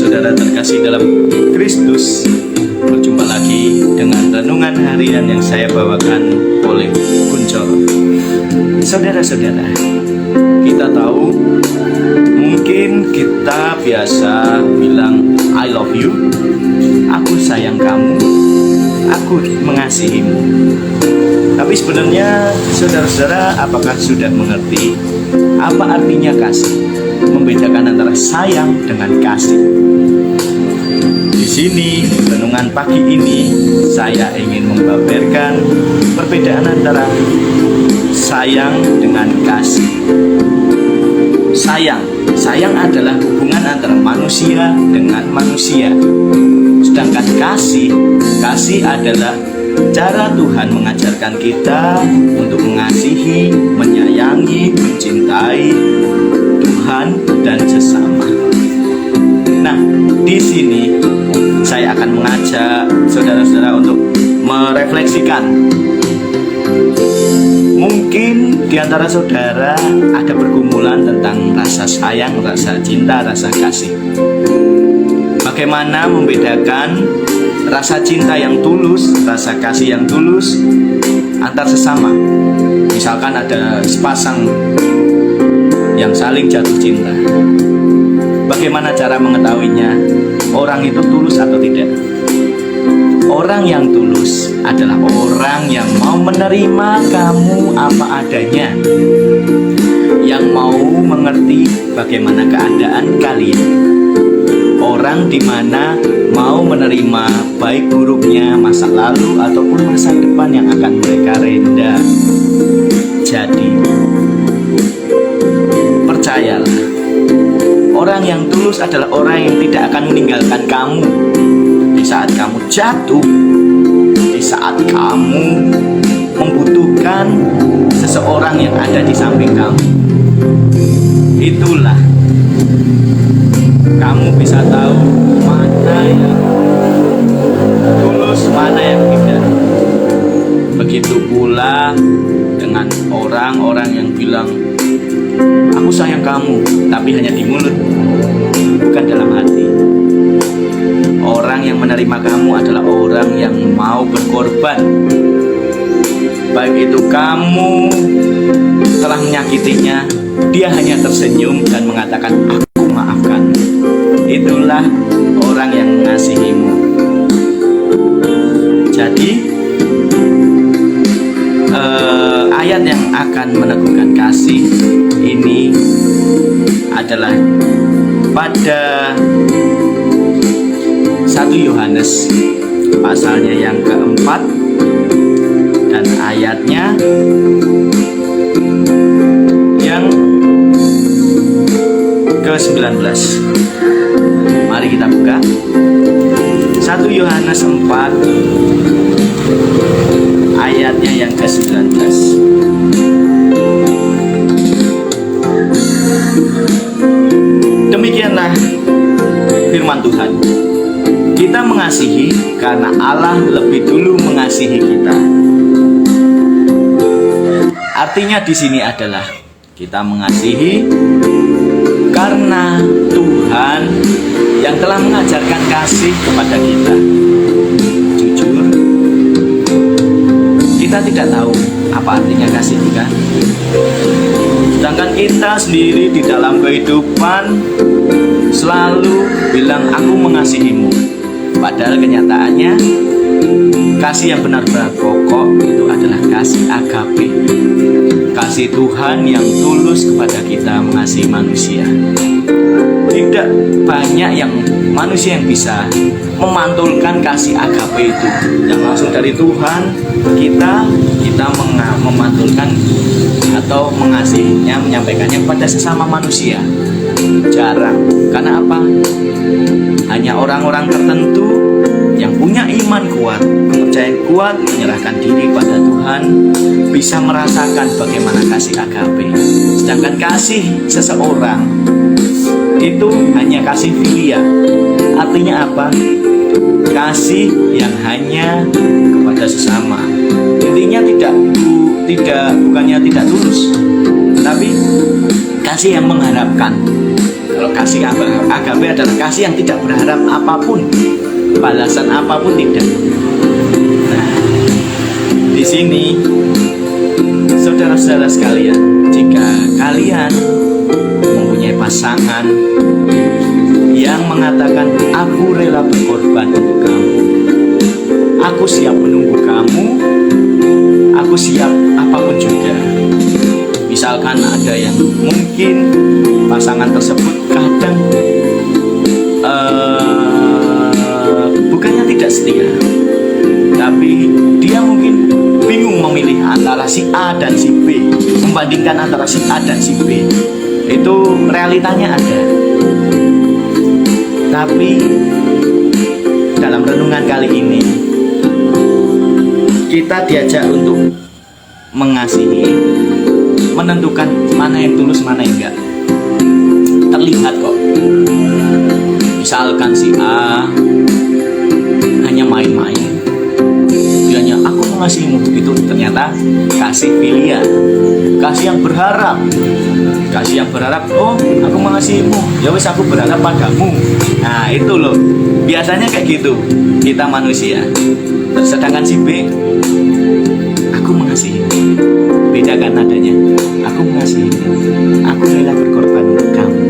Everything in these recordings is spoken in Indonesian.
saudara terkasih dalam Kristus, berjumpa lagi dengan renungan harian yang saya bawakan oleh Kuncoro. Saudara-saudara, kita tahu mungkin kita biasa bilang I love you, aku sayang kamu, aku mengasihimu. Tapi sebenarnya saudara-saudara, apakah sudah mengerti apa artinya kasih? Membedakan antara sayang dengan kasih. Di sini renungan pagi ini saya ingin membaberkan perbedaan antara sayang dengan kasih. Sayang adalah hubungan antara manusia dengan manusia. Sedangkan kasih adalah cara Tuhan mengajarkan kita untuk mengasihi, menyayangi, mencintai Tuhan dan sesama. Nah, di sini saya akan mengajak saudara-saudara untuk merefleksikan. Mungkin di antara saudara ada pergumulan tentang rasa sayang, rasa cinta, rasa kasih. Bagaimana membedakan rasa cinta yang tulus, rasa kasih yang tulus antar sesama? Misalkan ada sepasang yang saling jatuh cinta. Bagaimana cara mengetahuinya orang itu tulus atau tidak? Orang yang tulus adalah orang yang mau menerima kamu apa adanya, yang mau mengerti bagaimana keadaan kalian. Orang dimana mau menerima baik buruknya masa lalu ataupun masa depan yang akan mereka renda. Jadi percayalah, orang yang tulus adalah orang yang tidak akan meninggalkan kamu di saat kamu jatuh, di saat kamu membutuhkan seseorang yang ada di samping kamu. Itulah kamu bisa tahu mana yang tulus, mana yang tidak. Begitu pula dengan orang-orang yang bilang aku sayang kamu, tapi hanya di mulut, bukan dalam hati. Orang yang menerima kamu adalah orang yang mau berkorban. Baik itu kamu telah menyakitinya, dia hanya tersenyum dan mengatakan aku maafkan. Itulah orang yang mengasihimu. Jadi ayat yang akan meneguhkan kasih ini adalah pada 1 Yohanes pasalnya yang keempat dan ayatnya yang ke-19. Mari kita buka 1 Yohanes 4 ayatnya yang ke-19. Demikianlah firman Tuhan. Kita mengasihi karena Allah lebih dulu mengasihi kita. Artinya di sini adalah kita mengasihi karena Tuhan yang telah mengajarkan kasih kepada kita. Jujur, kita tidak tahu apa artinya kasih, bukan? Sedangkan kita sendiri di dalam kehidupan selalu bilang aku mengasihimu. Padahal kenyataannya kasih yang benar-benar pokok itu adalah kasih agape. Kasih Tuhan yang tulus kepada kita mengasihi manusia. Tidak banyak yang manusia yang bisa memantulkan kasih agape itu yang langsung dari Tuhan. Kita memantulkan atau mengasihinya, menyampaikannya kepada sesama manusia. Jarang. Karena apa? Hanya orang-orang tertentu yang punya iman kuat, kepercayaan kuat, menyerahkan diri pada Tuhan, bisa merasakan bagaimana kasih agape. Sedangkan kasih seseorang itu hanya kasih filia. Artinya apa? Kasih yang hanya kepada sesama. Intinya bukannya tidak tulus, tapi kasih yang mengharapkan. Kalau kasih agape adalah kasih yang tidak berharap apapun, balasan apapun tidak. Nah, di sini saudara-saudara sekalian, jika kalian mempunyai pasangan yang mengatakan aku rela berkorban untuk kamu, aku siap menunggu kamu, aku siap apapun juga. Misalkan ada yang mungkin pasangan tersebut kadang bukannya tidak setia, tapi dia mungkin bingung memilih antara si A dan si B, membandingkan antara si A dan si B. Itu realitanya ada. Tapi dalam renungan kali ini kita diajak untuk mengasihi, menentukan mana yang tulus, mana yang enggak. Terlihat kok. Misalkan si A hanya main-main, dia hanya aku mengasihimu, itu ternyata kasih filial, kasih yang berharap. Kasih yang berharap, oh aku mengasihimu, ya wes aku berharap padamu. Nah itu loh, biasanya kayak gitu kita manusia. Sedangkan si B, aku mengasihimu, bedakan nadanya. Aku mengasihimu, aku rela berkorban untuk kamu.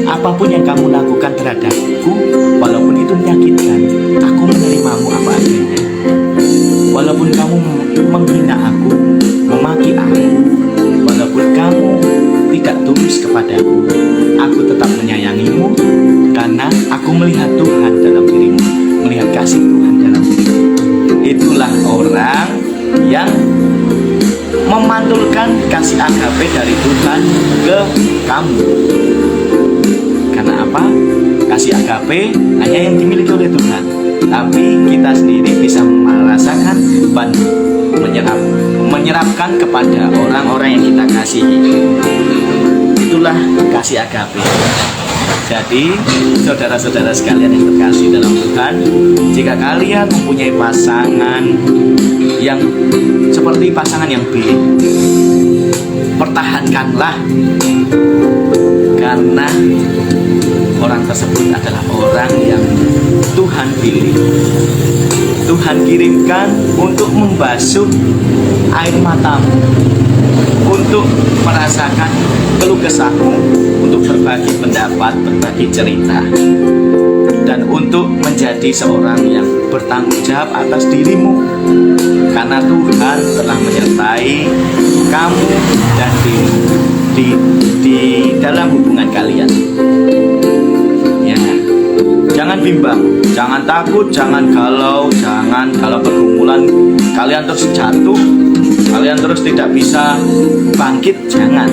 Apapun yang kamu lakukan terhadapku, walaupun itu menyakitkan, aku menerimamu apa adanya. Walaupun kamu menghina aku, memaki aku, walaupun kamu tidak tulus kepadaku, aku tetap menyayangimu karena aku melihat Tuhan dalam dirimu, melihat kasih Tuhan dalam dirimu. Itulah orang yang memantulkan kasih agape dari Tuhan ke kamu. Karena apa? Kasih agape hanya yang dimiliki oleh Tuhan, tapi kita sendiri bisa merasakan dan menyerapkan kepada orang-orang yang kita kasihi. Itulah kasih agape. Jadi saudara-saudara sekalian yang terkasih dalam Tuhan, jika kalian mempunyai pasangan yang seperti pasangan yang B, pertahankanlah, karena orang tersebut adalah orang yang Tuhan pilih, Tuhan kirimkan untuk membasuh air matamu, untuk merasakan keluh kesahmu, untuk berbagi pendapat, berbagi cerita, dan untuk menjadi seorang yang bertanggung jawab atas dirimu, karena Tuhan telah menyertai kamu dan di dalam hubungan kalian. Ya, jangan bimbang, jangan takut, jangan galau, jangan kalau pergumulan kalian terus jatuh, kalian terus tidak bisa bangkit, jangan.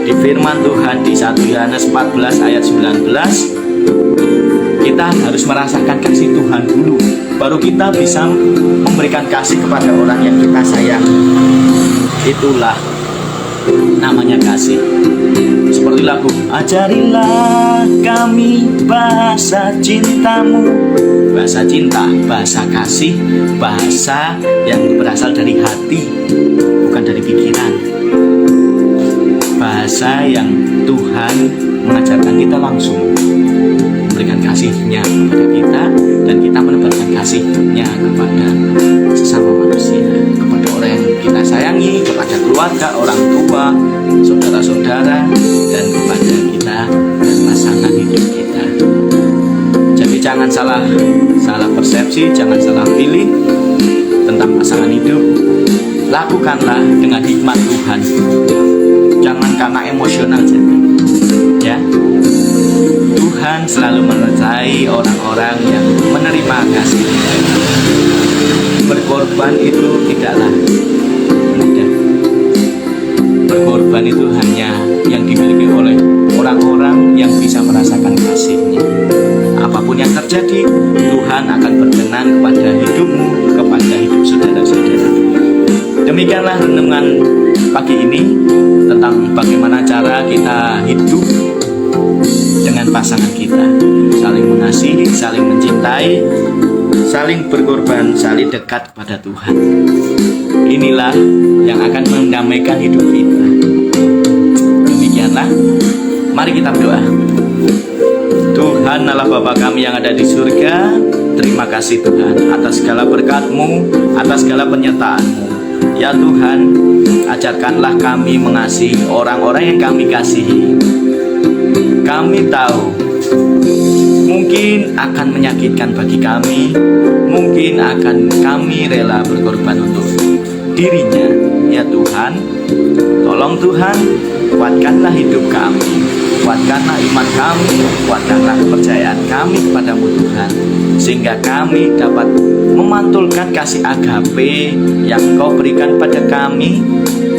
Di firman Tuhan di 1 Yohanes 14 ayat 19, kita harus merasakan kasih Tuhan dulu, baru kita bisa memberikan kasih kepada orang yang kita sayang. Itulah namanya kasih. Seperti lagu, ajarilah kami bahasa cintamu. Bahasa cinta, bahasa kasih, bahasa yang berasal dari hati, bukan dari pikiran. Bahasa yang Tuhan mengajarkan kita langsung, memberikan kasih-Nya kepada kita, dan kita menebarkan kasih-Nya kepada sesama manusia, kepada orang yang kita sayangi, kepada keluarga, orang tua, saudara-saudara, dan kepada kita dan pasangan hidup kita. Jadi jangan salah persepsi, jangan salah pilih tentang pasangan hidup. Lakukanlah dengan hikmat Tuhan, jangan karena emosional saja. Ya, Tuhan selalu menyertai orang-orang yang menerima kasih. Berkorban itu tidaklah mudah. Berkorban itu hanya yang dimiliki oleh orang-orang yang bisa merasakan kasih-Nya. Apapun yang terjadi, Tuhan akan berkenan kepada hidupmu, kepada hidup saudara-saudara. Demikianlah renungan pagi ini tentang bagaimana cara kita hidup dengan pasangan kita, saling mengasihi, saling mencintai, saling berkorban, saling dekat kepada Tuhan. Inilah yang akan mendamaikan hidup kita. Demikianlah Mari kita berdoa. Tuhan Allah Bapa kami yang ada di surga, terima kasih Tuhan atas segala berkat-Mu, atas segala penyertaan-Mu. Ya Tuhan, ajarkanlah kami mengasihi orang-orang yang kami kasihi. Kami tahu mungkin akan menyakitkan bagi kami, mungkin akan kami rela berkorban untuk dirinya. Ya Tuhan, tolong Tuhan, kuatkanlah hidup kami, kuatkanlah iman kami, kuatkanlah kepercayaan kami kepadamu Tuhan, sehingga kami dapat memantulkan kasih agape yang Kau berikan pada kami,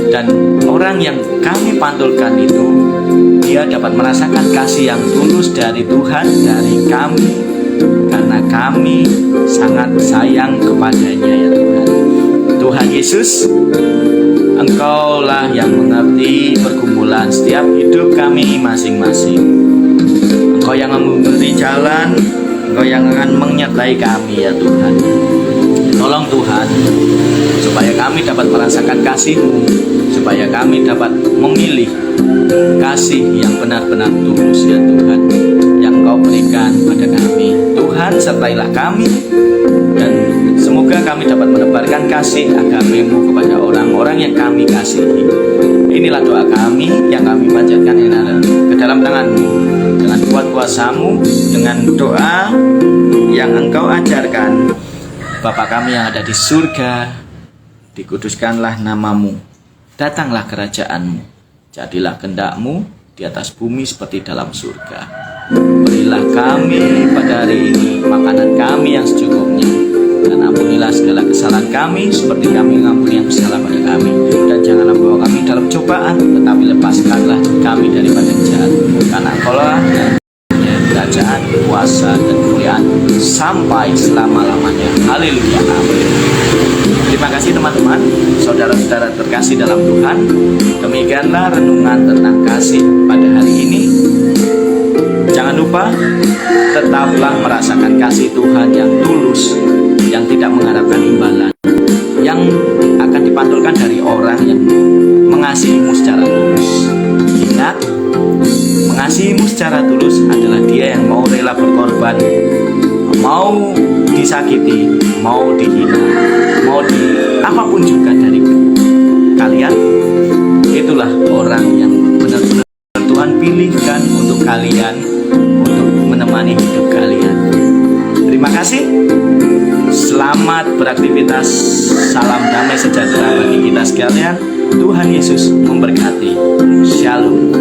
dan orang yang kami pantulkan itu, dia dapat merasakan kasih yang tulus dari Tuhan, dari kami, karena kami sangat sayang kepadanya. Ya Tuhan, Tuhan Yesus, Engkaulah yang mengerti pergumulan setiap hidup kami masing-masing. Engkau yang memberi jalan, Engkau yang akan menyertai kami. Ya Tuhan, tolong Tuhan, supaya kami dapat merasakan kasih-Mu, supaya kami dapat memilih kasih yang benar-benar tulus. Ya Tuhan, yang Kau berikan pada kami. Tuhan, sertailah kami, dan semoga kami dapat menebarkan kasih agape-Mu kepada orang-orang yang kami kasihi. Inilah doa kami yang kami panjatkan ke dalam tangan-Mu, dengan kuat kuasa-Mu, dengan doa yang Engkau ajarkan. Bapa kami yang ada di surga, dikuduskanlah nama-Mu, datanglah kerajaan-Mu, jadilah kehendak-Mu di atas bumi seperti dalam surga. Berilah kami pada hari ini makanan kami yang secukupnya, dan ampunilah segala kesalahan kami seperti kami mengampuni yang bersalah pada kami, dan janganlah membawa kami dalam cobaan, tetapi lepaskanlah kami daripada yang jahat, karena Engkaulah kerajaan, kuasa, dan kemuliaan sampai selama-lamanya. Haleluya, amin. Terima kasih teman-teman, saudara-saudara terkasih dalam Tuhan. Demikianlah renungan tentang kasih pada hari ini. Jangan lupa, tetaplah merasakan kasih Tuhan yang tulus, yang tidak mengharapkan imbalan, yang akan dipantulkan dari orang yang mengasihimu secara tulus. Ingat, mengasihimu secara tulus adalah dia yang mau rela berkorban, mau disakiti, mau dihina, mau apapun juga dari kalian. Itulah orang yang benar-benar Tuhan pilihkan untuk kalian, untuk menemani hidup kalian. Terima kasih. Selamat beraktivitas. Salam damai sejahtera bagi kita sekalian. Tuhan Yesus memberkati. Shalom.